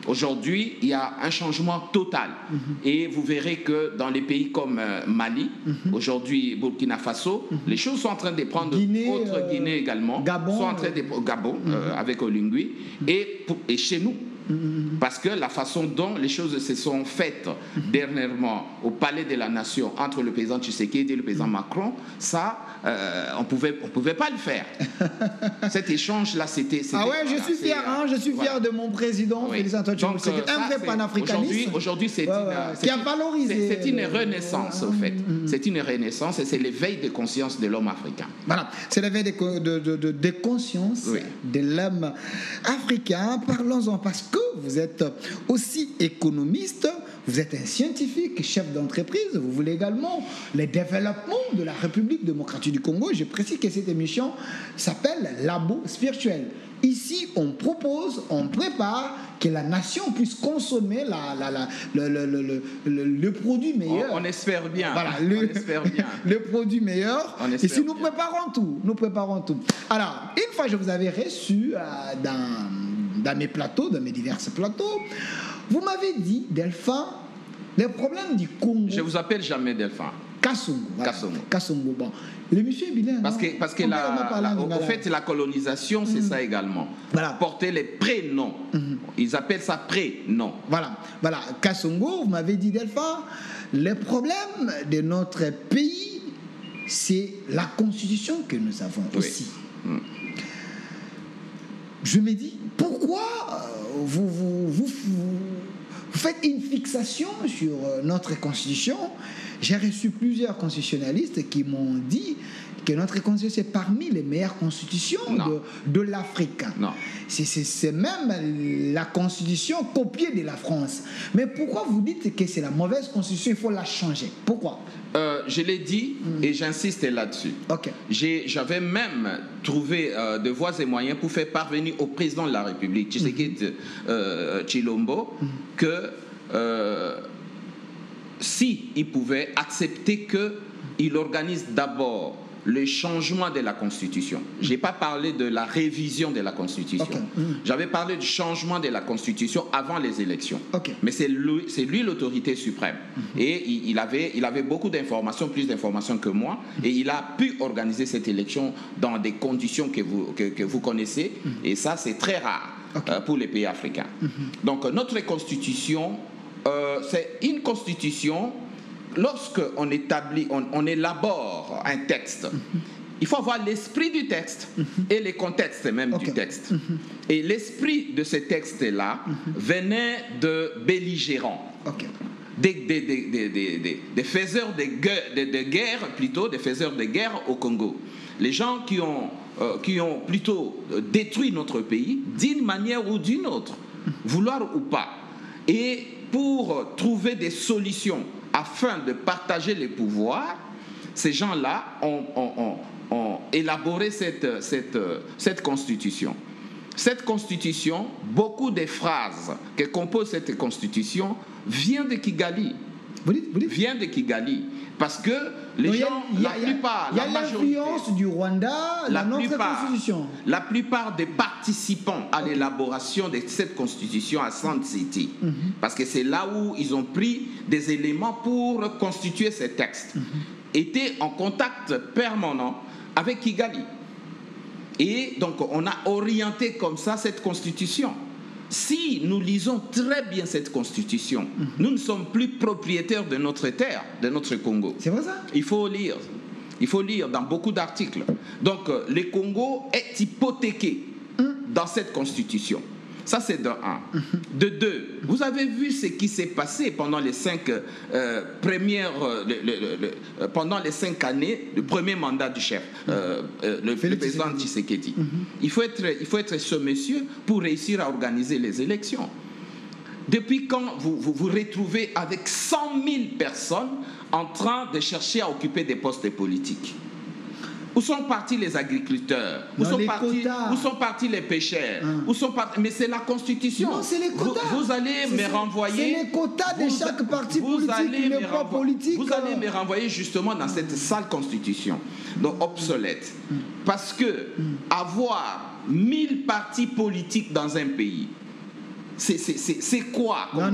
Aujourd'hui, il y a un changement total. Et vous verrez que dans les pays comme Mali, aujourd'hui Burkina Faso, les choses sont en train de prendre, Guinée également, Gabon, sont en train de Gabon avec Olingui, et chez nous. Parce que la façon dont les choses se sont faites dernièrement au Palais de la Nation entre le président Tshisekedi et le président Macron, ça, on pouvait pas le faire. Cet échange-là, c'était... Ah ouais, je suis fier, je suis fier de mon président, Félix Antoine Tshisekedi, un vrai panafricaniste. Aujourd'hui, c'est qui a valorisé... C'est une renaissance, au fait. C'est une renaissance et c'est l'éveil de conscience de l'homme africain. Voilà, c'est l'éveil de conscience de l'homme africain. Parlons-en, parce que vous êtes aussi économiste, vous êtes un scientifique, chef d'entreprise, vous voulez également le développement de la République démocratique du Congo. Je précise que cette émission s'appelle Labo Spirituel. Ici, on propose, on prépare que la nation puisse consommer le produit meilleur. On espère bien. Voilà, on espère bien. Le produit meilleur. Ici, nous préparons tout. Nous préparons tout. Alors, une fois, je vous avais reçu dans mes plateaux, dans mes divers plateaux, vous m'avez dit, Delphin, les problèmes du Congo. Je vous appelle jamais Delphin. Kassongo. Voilà. Kassongo. Bon. Le monsieur est bilingue. Parce que au fait, la colonisation, c'est ça également. Voilà. Porter les prénoms. Ils appellent ça prénom. Voilà. Kassongo, vous m'avez dit, Delphin, le problème de notre pays, c'est la constitution que nous avons aussi. Je me dis, pourquoi vous faites une fixation sur notre constitution? J'ai reçu plusieurs constitutionnalistes qui m'ont dit que notre constitution c'est parmi les meilleures constitutions de l'Afrique. C'est même la constitution copiée de la France. Mais pourquoi vous dites que c'est la mauvaise constitution, il faut la changer? Pourquoi? Je l'ai dit et j'insiste là-dessus. J'avais même trouvé de voies et moyens pour faire parvenir au président de la République, Tshisekedi Tshilombo, que si il pouvait accepter qu'il organise d'abord le changement de la Constitution. Je n'ai pas parlé de la révision de la Constitution. J'avais parlé du changement de la Constitution avant les élections. Mais c'est lui l'autorité suprême. Et il avait beaucoup d'informations, plus d'informations que moi, et il a pu organiser cette élection dans des conditions que vous connaissez, et ça c'est très rare pour les pays africains. Donc notre Constitution, c'est une Constitution. Lorsqu'on établit, on élabore un texte, il faut avoir l'esprit du texte et le contexte même du texte. Et l'esprit de ce texte-là venait de belligérants, des faiseurs de guerre, plutôt des faiseurs de guerre au Congo. Les gens qui ont plutôt détruit notre pays d'une manière ou d'une autre, vouloir ou pas. Et pour trouver des solutions afin de partager les pouvoirs, ces gens-là ont élaboré cette constitution. Cette constitution, beaucoup des phrases que compose cette constitution viennent de Kigali. Vient de Kigali. Parce que les gens, la plupart, il y a l'influence du Rwanda dans notre constitution. La plupart des participants à l'élaboration de cette constitution à Sand City, parce que c'est là où ils ont pris des éléments pour constituer ces textes, étaient en contact permanent avec Kigali. Et donc on a orienté comme ça cette constitution. Si nous lisons très bien cette constitution, nous ne sommes plus propriétaires de notre terre, de notre Congo. C'est vrai ça? Il faut lire dans beaucoup d'articles. Donc le Congo est hypothéqué dans cette constitution. Ça, c'est de un. De deux, vous avez vu ce qui s'est passé pendant les 5 pendant les 5 années, le premier mandat du chef, le président Tshisekedi. Il faut être ce monsieur pour réussir à organiser les élections. Depuis quand vous retrouvez avec 100 000 personnes en train de chercher à occuper des postes politiques? Où sont partis les agriculteurs? Où sont partis les pêcheurs? Mais c'est la Constitution. Non, c'est les quotas. Vous allez me renvoyer... C'est les quotas de chaque parti politique qui n'est pas politique. Vous allez me renvoyer justement dans cette sale Constitution, donc obsolète. Parce que avoir 1000 partis politiques dans un pays, C'est quoi comme